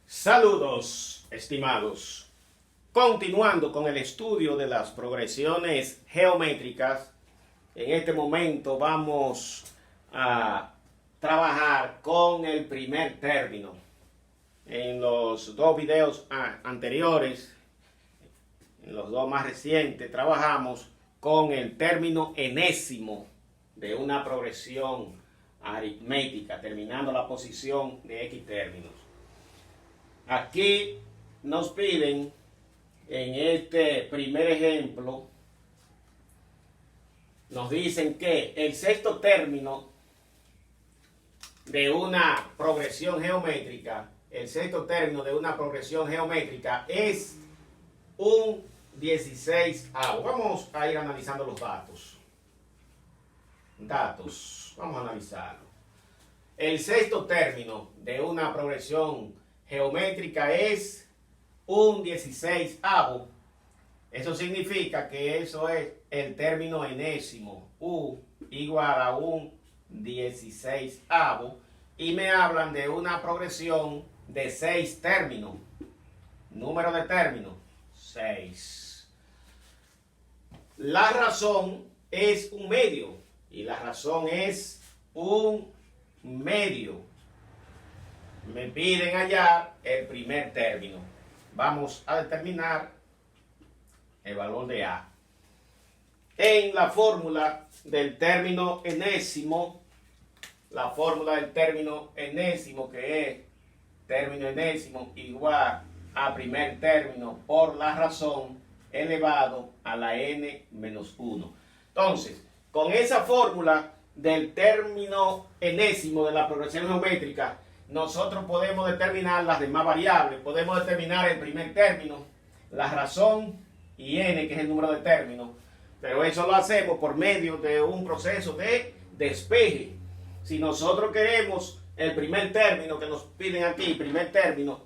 Saludos, estimados. Continuando con el estudio de las progresiones geométricas, en este momento vamos a trabajar con el primer término. En los dos videos anteriores, en los dos más recientes, trabajamos con el término enésimo de una progresión aritmética, terminando la posición de X términos. Aquí nos piden, en este primer ejemplo, nos dicen que el sexto término de una progresión geométrica, es un 16avo. Vamos a ir analizando los datos. Vamos a analizarlo. El sexto término de una progresión geométrica es un 16avo. Eso significa que eso es el término enésimo. U igual a un 16avo. Y me hablan de una progresión de 6 términos. Número de términos, 6. La razón es un medio. Y la razón es un medio. Me piden hallar el primer término. Vamos a determinar el valor de A. En la fórmula del término enésimo, que es término enésimo igual a primer término por la razón elevado a la n-1. Entonces, con esa fórmula del término enésimo de la progresión geométrica, nosotros podemos determinar las demás variables. Podemos determinar el primer término, la razón y n, que es el número de términos. Pero eso lo hacemos por medio de un proceso de despeje. Si nosotros queremos el primer término que nos piden aquí, primer término,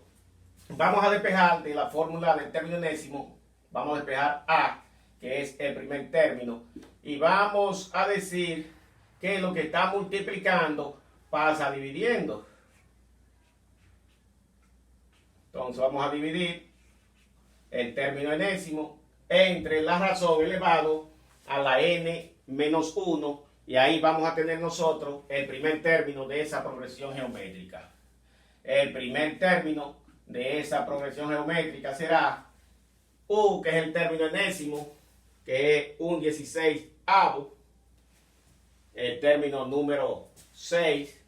vamos a despejar de la fórmula del término enésimo, vamos a despejar A, que es el primer término, y vamos a decir que lo que está multiplicando pasa dividiendo. Entonces vamos a dividir el término enésimo entre la razón elevado a la n-1, y ahí vamos a tener nosotros el primer término de esa progresión geométrica. El primer término de esa progresión geométrica será U, que es el término enésimo, que es un 16avo. El término número 6,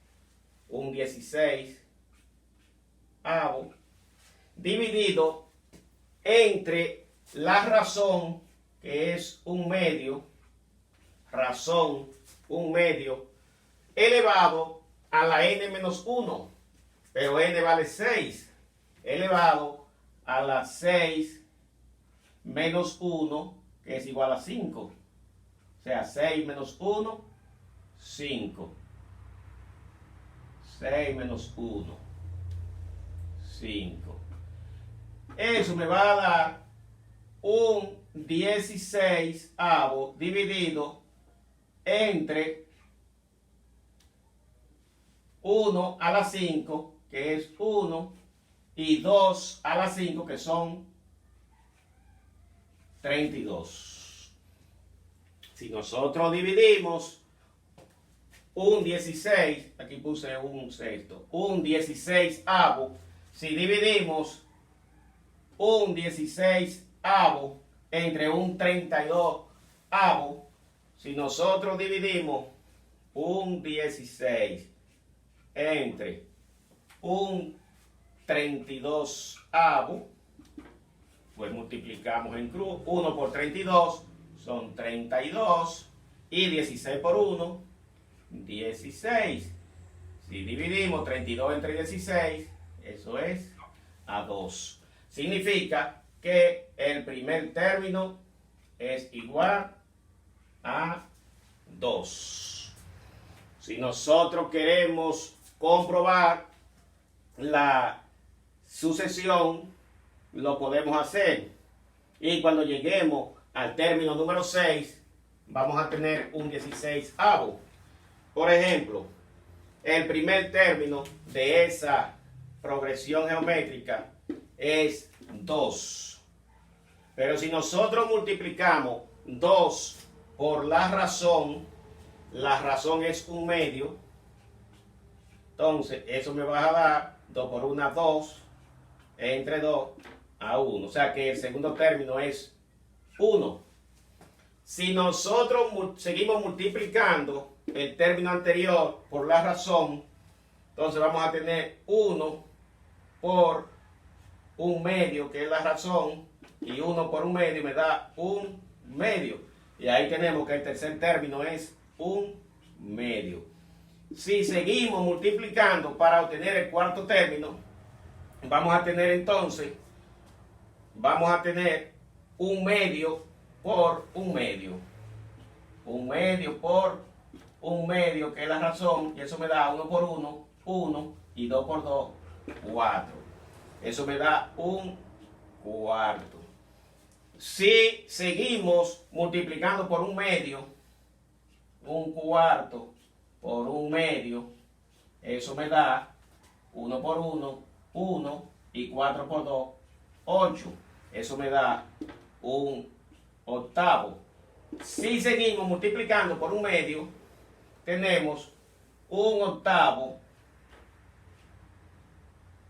un 16avo, dividido entre la razón, que es un medio, elevado a la n-1, pero n vale 6, elevado a la 6 menos 1, que es igual a 5. O sea, 6 menos 1, 5. 6 menos 1, 5. Eso me va a dar un 16avo dividido entre 1 a la 5, que es 1, y 2 a la 5, que son 32. Si nosotros dividimos un 16, aquí puse un sexto, un 16avo, si dividimos un 16avo entre un 32avo, si nosotros dividimos un 16 entre un 32avo, pues multiplicamos en cruz. 1 por 32 son 32, y 16 por 1, 16. Si dividimos 32 entre 16, eso es a 2. Significa que el primer término es igual a 2. Si nosotros queremos comprobar la sucesión, lo podemos hacer. Y cuando lleguemos al término número 6, vamos a tener un 16avo. Por ejemplo, el primer término de esa progresión geométrica es 2. Pero si nosotros multiplicamos 2 por la razón es 1/2. Entonces, eso me va a dar 2 por 1, 2, entre 2 a 1. O sea que el segundo término es 1. Si nosotros seguimos multiplicando el término anterior por la razón, entonces vamos a tener 1 por 1/2, que es la razón, y 1 por 1/2 me da 1/2. Y ahí tenemos que el tercer término es 1/2. Si seguimos multiplicando para obtener el cuarto término, vamos a tener entonces, 1/2 por 1/2. 1/2 por 1/2, que es la razón, y eso me da 1 por 1, 1, y 2 por 2, 4. Eso me da 1/4. Si seguimos multiplicando por 1/2, 1/4 por 1/2, eso me da 1 por 1, 1, y 4 por 2, 8. Eso me da 1/8. Si seguimos multiplicando por 1/2, tenemos 1/8.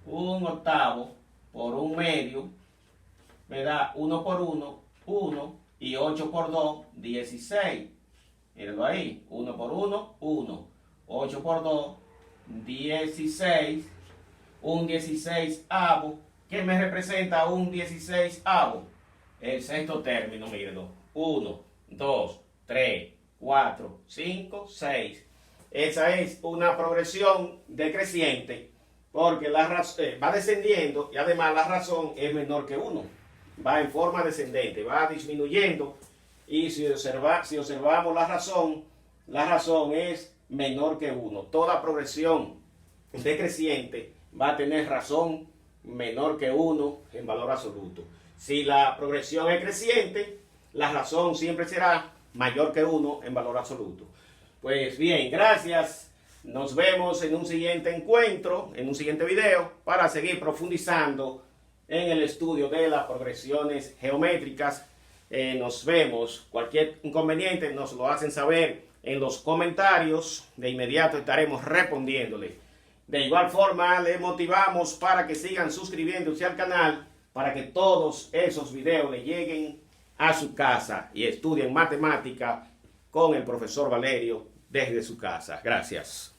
1/8 por 1/2 me da 1 por 1, 1, y 8 por 2, 16. Mírenlo ahí, 1 por 1, 1, 8 por 2, 16, un 16avo. ¿Qué me representa un 16avo? El sexto término, mírenlo, 1, 2, 3, 4, 5, 6. Esa es una progresión decreciente, porque va descendiendo y además la razón es menor que 1. Va en forma descendente, va disminuyendo, y si observamos la razón es menor que 1. Toda progresión decreciente va a tener razón menor que 1 en valor absoluto. Si la progresión es creciente, la razón siempre será mayor que 1 en valor absoluto. Pues bien, gracias. Nos vemos en un siguiente encuentro, en un siguiente video, para seguir profundizando en el estudio de las progresiones geométricas. Nos vemos. Cualquier inconveniente nos lo hacen saber en los comentarios. De inmediato estaremos respondiéndole. De igual forma, les motivamos para que sigan suscribiéndose al canal, para que todos esos videos le lleguen a su casa y estudien matemática con el profesor Valerio desde su casa. Gracias.